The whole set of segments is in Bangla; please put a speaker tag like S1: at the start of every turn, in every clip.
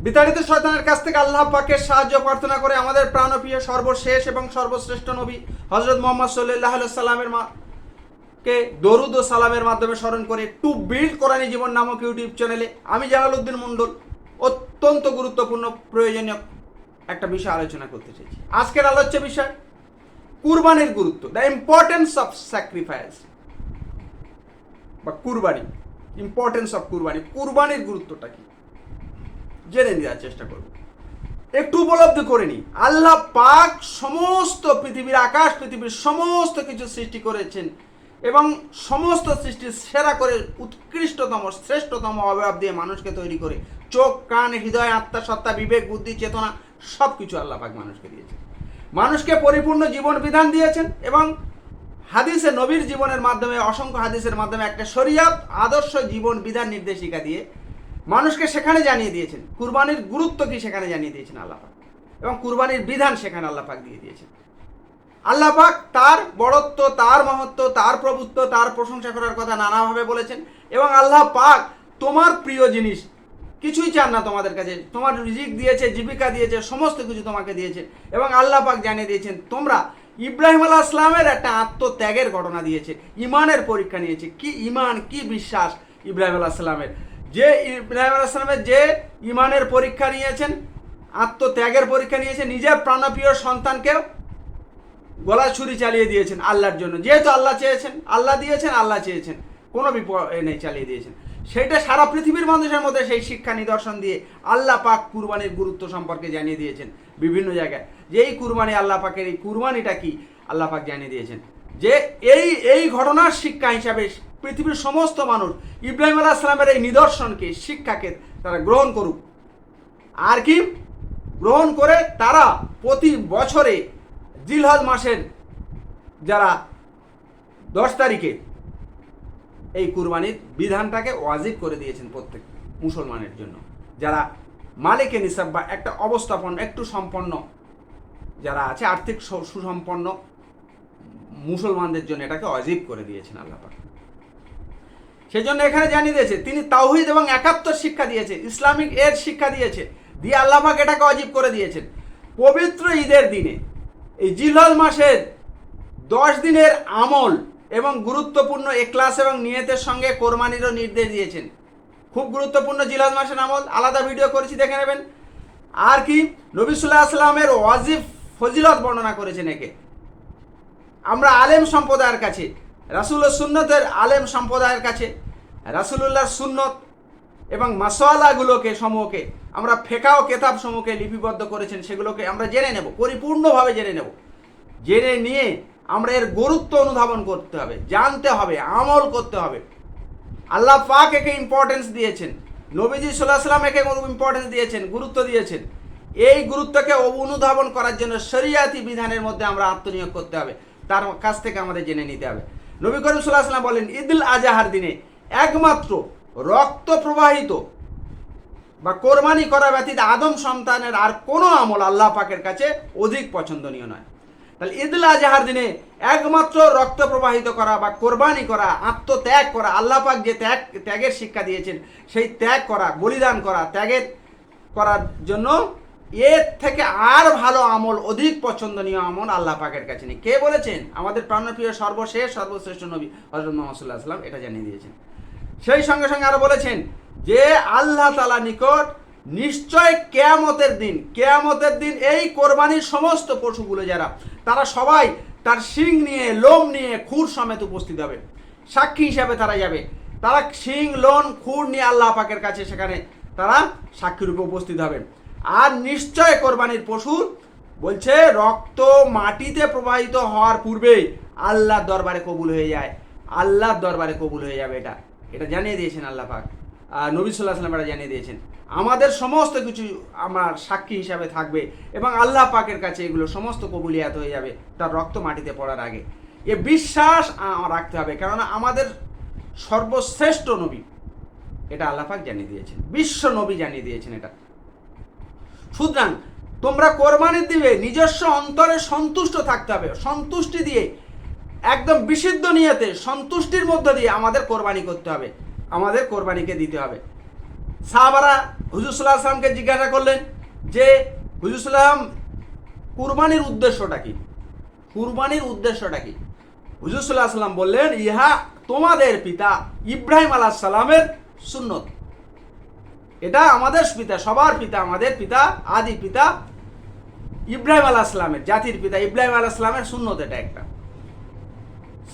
S1: বিতাড়িত শয়তানের কাছ থেকে আল্লাহ পাকের সাহায্য প্রার্থনা করে আমাদের প্রাণপ্রিয় সর্বশেষ এবং সর্বশ্রেষ্ঠ নবী হযরত মুহাম্মদ সাল্লাল্লাহু আলাইহি সাল্লামের কে দরুদ ও সালামের মাধ্যমে স্মরণ করে টু বিল্ড কোরআনি জীবন নামক ইউটিউব চ্যানেলে আমি জালালউদ্দিন মণ্ডল অত্যন্ত গুরুত্বপূর্ণ প্রয়োজনীয় একটা বিষয় আলোচনা করতে চাইছি। আজকের আলোচ্য বিষয় কুরবানির গুরুত্ব, দ্য ইম্পর্টেন্স অফ স্যাক্রিফাইস বা কুরবানি, ইম্পর্টেন্স অফ কুরবানি, কুরবানির গুরুত্বটা কি জেনে নেওয়ার চেষ্টা করব। একটু উপলব্ধি করে নিই, আল্লাহ পাক সমস্ত পৃথিবীর আকাশ পৃথিবীর সমস্ত কিছু সৃষ্টি করেছেন এবং সমস্ত সৃষ্টির সেরা করে উৎকৃষ্টতম শ্রেষ্ঠতম অবয়ব দিয়ে মানুষকে তৈরি করে চোখ কান হৃদয় আত্মা সত্তা বিবেক বুদ্ধি চেতনা সব কিছু আল্লাহ পাক মানুষকে দিয়েছেন। মানুষকে পরিপূর্ণ জীবন বিধান দিয়েছেন এবং হাদিসে নবীর জীবনের মাধ্যমে অসংখ্য হাদিসের মাধ্যমে একটা শরিয়ত আদর্শ জীবন বিধান নির্দেশিকা দিয়ে মানুষকে সেখানে জানিয়ে দিয়েছেন কুরবানির গুরুত্ব কি, সেখানে জানিয়ে দিয়েছেন আল্লাহ পাক এবং কুরবানির বিধান সেখানে আল্লাহ পাক দিয়ে দিয়েছেন। আল্লাহ পাক তার বড়ত্ব, তার মহত্ব, তার প্রভুত্ব, তার প্রশংসা করার কথা নানাভাবে বলেছেন এবং আল্লাহ পাক তোমার প্রিয় জিনিস কিছুই চান না তোমাদের কাছে, তোমার রিজিক দিয়েছে, জীবিকা দিয়েছে, সমস্ত কিছু তোমাকে দিয়েছে এবং আল্লাহ পাক জানিয়ে দিয়েছেন তোমরা ইব্রাহিম আলাইহিস সালামের একটা আত্মত্যাগের ঘটনা দিয়েছে, ইমানের পরীক্ষা নিয়েছে। কি ইমান, কি বিশ্বাস ইব্রাহিম আলাইহিস সালামের, যে ইব্রাহিম আলাইহিস সালামের যে ইমানের পরীক্ষা নিয়েছেন, আত্মত্যাগের পরীক্ষা নিয়েছে, নিজের প্রাণপ্রিয় সন্তানকেও গলা ছুরি চালিয়ে দিয়েছেন আল্লাহর জন্য, যেহেতু আল্লাহ চেয়েছেন, আল্লাহ দিয়েছেন, আল্লাহ চেয়েছেন, কোনো বিপদ নেই, চালিয়ে দিয়েছেন। সেটা সারা পৃথিবীর মানুষের মধ্যে সেই শিক্ষা নিদর্শন দিয়ে আল্লাহ পাক কুরবানির গুরুত্ব সম্পর্কে জানিয়ে দিয়েছেন বিভিন্ন জায়গায়, যে এই কুরবানি আল্লাহ পাকের এই কুরবানিটা কি আল্লাহ পাক জানিয়ে দিয়েছেন, যে এই ঘটনার শিক্ষা হিসাবে পৃথিবীর সমস্ত মানুষ ইব্রাহিম আলাইহিস সালামের এই নিদর্শনকে, শিক্ষাকে তারা গ্রহণ করুক, আর কি গ্রহণ করে তারা প্রতি বছরে জিলহজ মাসের যারা 10 তারিখে এই কুরবানির বিধানটাকে ওয়াজিব করে দিয়েছেন প্রত্যেক মুসলমানের জন্য, যারা মালিকে নিসাব বা একটা অবস্থাপন্ন একটু সম্পন্ন যারা আছে, আর্থিক সুসম্পন্ন মুসলমানদের জন্য এটাকে ওয়াজিব করে দিয়েছেন আল্লাহ পাক। সেই জন্য এখানে জানিয়ে দিয়েছে তিনি তাওহীদ এবং একাত্মর শিক্ষা দিয়েছে, ইসলামিক এর শিক্ষা দিয়েছে, দিয়ে আল্লাহ পাক এটাকে ওয়াজিব করে দিয়েছেন। পবিত্র ঈদের দিনে এই জিলহজ মাসের 10 দিনের আমল এবং গুরুত্বপূর্ণ ইখলাস এবং নিয়তের সঙ্গে কোরবানিরও নির্দেশ দিয়েছেন। খুব গুরুত্বপূর্ণ জিলহজ মাসের আমল, আলাদা ভিডিও করেছি, দেখে নেবেন। আর কি নবী সাল্লাল্লাহু আলাইহি ওয়াসাল্লামের ওয়াজিব ফজিলত বর্ণনা করেছেন একে। আমরা আলেম সম্প্রদায়ের কাছে, রাসূলের সুন্নতের আলেম সম্প্রদায়ের কাছে রাসূলুল্লাহর সুন্নত এবং মাসালাগুলোকে সমূহকে আমরা ফেকা ও কেতাব সমূহকে লিপিবদ্ধ করেছেন, সেগুলোকে আমরা জেনে নেব, পরিপূর্ণভাবে জেনে নেব। জেনে নিয়ে আমরা এর গুরুত্ব অনুধাবন করতে হবে, জানতে হবে, আমল করতে হবে। আল্লাহ পাক একে ইম্পর্টেন্স দিয়েছেন, নবীজি সাল্লাল্লাহু আলাইহি ওয়াসাল্লাম একে ইম্পর্টেন্স দিয়েছেন, গুরুত্ব দিয়েছেন। এই গুরুত্বকে অনুধাবন করার জন্য শরিয়াতি বিধানের মধ্যে আমরা আত্মনিয়োগ করতে হবে, তার কাছ থেকে আমাদের জেনে নিতে হবে। নবী করিম সাল্লাল্লাহু আলাইহি ওয়াসাল্লাম বলেন ঈদুল আজহার দিনে একমাত্র রক্ত প্রবাহিত বা কোরবানি করা ব্যতীত আদম সন্তানের আর কোনো আমল আল্লাহ পাকের কাছে অধিক পছন্দনীয় নয়। তাহলে ঈদুল আজহার দিনে একমাত্র রক্ত প্রবাহিত করা বা কোরবানি করা, আত্মত্যাগ করা, আল্লাহ পাক যে ত্যাগের শিক্ষা দিয়েছেন সেই ত্যাগ করা, বলিদান করা, ত্যাগের করার জন্য এর থেকে আর ভালো আমল, অধিক পছন্দনীয় আমল আল্লাহ পাকের কাছে নেই। কে বলেছেন? আমাদের প্রাণপ্রিয় সর্বশেষ সর্বশ্রেষ্ঠ নবী হযরত মুহাম্মদ সাল্লাল্লাহু আলাইহি ওয়াসাল্লাম এটা জানিয়ে দিয়েছেন। সেই সঙ্গে সঙ্গে আরো বলেছেন যে আল্লাহ তাআলা নিকট নিশ্চয় কিয়ামতের দিন এই কোরবানির সমস্ত পশুগুলো যারা, তারা সবাই তার শিং নিয়ে, লোম নিয়ে, খুর সমেত উপস্থিত হবে, সাক্ষী হিসাবে তারা যাবে। তারা শিং, লোম, খুর নিয়ে আল্লাহ পাকের কাছে সেখানে তারা সাক্ষী রূপে উপস্থিত হবে। আর নিশ্চয় কোরবানির পশুর বলছে রক্ত মাটিতে প্রবাহিত হওয়ার পূর্বে আল্লাহর দরবারে কবুল হয়ে যায়, আল্লাহর দরবারে কবুল হয়ে যাবে। এটা জানিয়ে দিয়েছেন আল্লাহ পাক, নবী সাল্লাল্লাহু আলাইহি ওয়াসাল্লাম এটা জানিয়ে দিয়েছেন। আমাদের সমস্ত কিছু আমার সাক্ষী হিসাবে থাকবে এবং আল্লাহ পাকের কাছে এগুলো সমস্ত কবুলিয়াত হয়ে যাবে তার রক্ত মাটিতে পড়ার আগে। এ বিশ্বাস রাখতে হবে, কেননা আমাদের সর্বশ্রেষ্ঠ নবী এটা আল্লাহ পাক জানিয়ে দিয়েছেন, বিশ্ব নবী জানিয়ে দিয়েছেন এটা। সুতরাং তোমরা কোরবানি দিবে, নিজস্ব অন্তরে সন্তুষ্ট থাকতে হবে, সন্তুষ্টি দিয়ে একদম বিশুদ্ধ নিয়তে সন্তুষ্টির মধ্য দিয়ে আমাদের কোরবানি করতে হবে, আমাদের কোরবানিকে দিতে হবে। সাহাবারা হুজুর সাল্লাল্লাহু আলাইহি ওয়াসাল্লামকে জিজ্ঞাসা করলেন যে হুজুর সাল্লাম কুরবানির উদ্দেশ্যটা কি, কুরবানির উদ্দেশ্যটা কি? হুজুর সাল্লাল্লাহু আলাইহি ওয়াসাল্লাম বললেন, ইহা তোমাদের পিতা ইব্রাহিম আলাইহিস সালামের সুন্নত। এটা আমাদের পিতা, সবার পিতা, আমাদের পিতা, আদি পিতা ইব্রাহিম আলাইহিস সালামের, জাতির পিতা ইব্রাহিম আলাইহিস সালামের সুন্নত এটা একটা।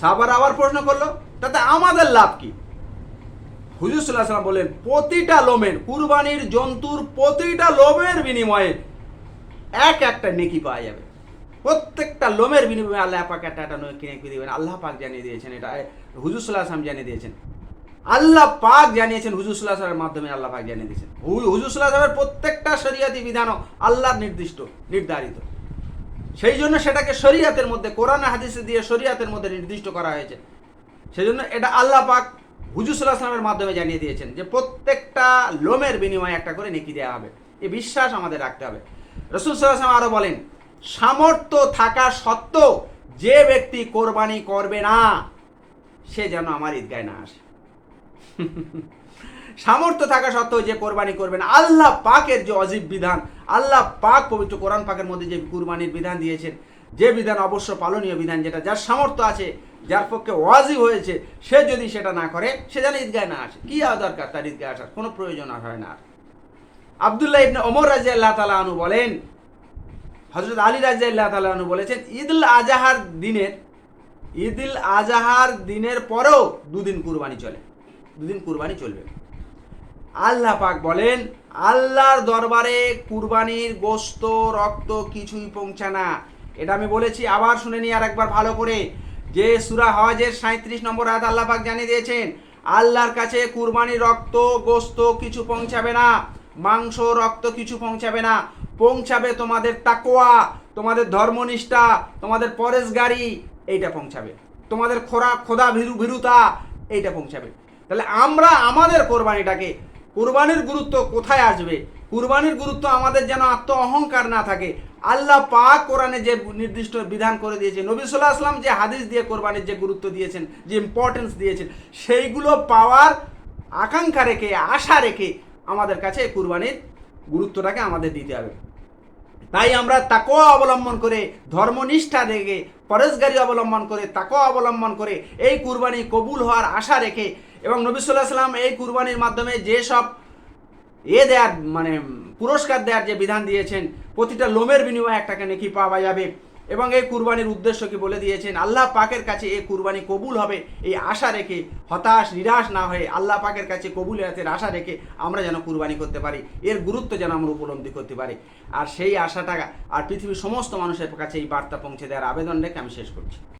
S1: সাহাবারা আবার প্রশ্ন করলো, তাতে আমাদের লাভ কি? হুজুর সাল্লাল্লাহু আলাইহি ওয়াসাল্লাম বললেন, প্রতিটা লোমের, কুরবানির জন্তুর প্রতিটা লোমের বিনিময়ে একটা নেকি পাওয়া যাবে। প্রত্যেকটা লোমের বিনিময়ে আল্লাহ পাক একটা নেকি দিবেন। আল্লাহ পাক জানিয়ে দিয়েছেন, এটা হুজুর সাল্লাল্লাহু আলাইহি ওয়াসাল্লাম জানিয়ে দিয়েছেন। আল্লাহ পাক জানিয়েছেন, হুজুর সাল্লাল্লাহু আলাইহি ওয়াসাল্লামের মাধ্যমে আল্লাহ পাক জানিয়ে দিয়েছেন। হুজুর সাল্লাল্লাহু আলাইহি ওয়াসাল্লামের প্রত্যেকটা শরীয়তি বিধানও আল্লাহর নির্ধারিত। সেই জন্য সেটাকে শরীয়তের মধ্যে, কোরআন হাদিসে দিয়ে শরীয়তের মধ্যে নির্দিষ্ট করা হয়েছে। সেই জন্য এটা আল্লাহ পাক হুজুর সাল্লাল্লাহু আলাইহি ওয়াসাল্লামের মাধ্যমে জানিয়ে দিয়েছেন যে প্রত্যেকটা লোমের বিনিময়ে একটা করে নেকি দেওয়া হবে। এই বিশ্বাস আমাদের রাখতে হবে। রাসূল সাল্লাল্লাহু আলাইহি ওয়াসাল্লাম আরো বলেন, সামর্থ্য থাকা সত্ত্বেও যে ব্যক্তি কোরবানি করবে না সে যেন আমার ঈদগাহে না আসে। সামর্থ্য থাকা সত্ত্বেও যে কোরবানি করবে না, আল্লাহ পাকের যে অজীব বিধান, আল্লাহ পাক পবিত্র কোরআন পাকের মধ্যে যে কুরবানির বিধান দিয়েছেন, যে বিধান অবশ্য পালনীয় বিধান, যেটা যার সামর্থ্য আছে, যার পক্ষে ওয়াজিব হয়েছে, সে যদি সেটা না করে সে যেন ঈদগাহে না আসে। কি দরকার তার ঈদগাহে আসার? কোনো প্রয়োজন হয় না। আব্দুল্লাহ ইবনে ওমর রাদিয়াল্লাহু তাআলা আনহু বলেন, হযরত আলী রাদিয়াল্লাহু তাআলা আনহু বলেছেন, ঈদুল আজহার দিনের পরেও দুদিন কুরবানি চলে, দুদিন কুরবানি চলবে। আল্লাহ পাক বলেন, আল্লাহর দরবারে কুরবানির গোশত, রক্ত কিছুই পৌঁছা না। এটা আমি বলেছি, আবার শুনে নি আর একবার ভালো করে, যে সূরা হজের 37 নম্বর আয়াত আল্লাহ পাক জানিয়ে দিয়েছেন, আল্লাহর কাছে কুরবানির রক্ত, গোশত কিছু পৌঁছাবে না, মাংস, রক্ত কিছু পৌঁছাবে না। পৌঁছাবে তোমাদের তাকওয়া, তোমাদের ধর্মনিষ্ঠা, তোমাদের পরেশগারি, এইটা পৌঁছাবে। তোমাদের খোদা ভীরুতা, এইটা পৌঁছাবে। তাহলে আমরা আমাদের কোরবানিটাকে, কুরবানির গুরুত্ব কোথায় আসবে? কুরবানির গুরুত্ব আমাদের যেন আত্ম অহংকার না থাকে। আল্লাহ পাক কোরআনে যে নির্দিষ্ট বিধান করে দিয়েছে, নবী সাল্লাল্লাহু আলাইহি ওয়াসাল্লাম যে হাদিস দিয়ে কোরবানির যে গুরুত্ব দিয়েছেন, যে ইম্পর্টেন্স দিয়েছেন, সেইগুলো পাওয়ার আকাঙ্ক্ষা রেখে, আশা রেখে আমাদের কাছে কুরবানির গুরুত্বটাকে আমাদের দিতে হবে। তাই আমরা তাকওয়া অবলম্বন করে, ধর্মনিষ্ঠা দেখে, পরেশগারি অবলম্বন করে, তাকওয়া অবলম্বন করে এই কুরবানি কবুল হওয়ার আশা রেখে, এবং নবী সাল্লাল্লাহু আলাইহি ওয়াসাল্লাম এই কুরবানির মাধ্যমে যেসব দেয়ার, মানে পুরস্কার দেওয়ার যে বিধান দিয়েছেন, প্রতিটা লোমের বিনিময়ে একটাকে নেকি পাওয়া যাবে, এবং এই কুরবানির উদ্দেশ্য কি বলে দিয়েছেন, আল্লাহ পাকের কাছে এই কুরবানি কবুল হবে এই আশা রেখে, হতাশ নিরাশ না হয়ে আল্লাহ পাকের কাছে কবুলিয়াতের আশা রেখে আমরা যেন কুরবানি করতে পারি, এর গুরুত্ব যেন আমরা উপলব্ধি করতে পারি। আর সেই আশাটা আর পৃথিবীর সমস্ত মানুষের কাছে এই বার্তা পৌঁছে দেওয়ার আবেদন রেখে আমি শেষ করছি।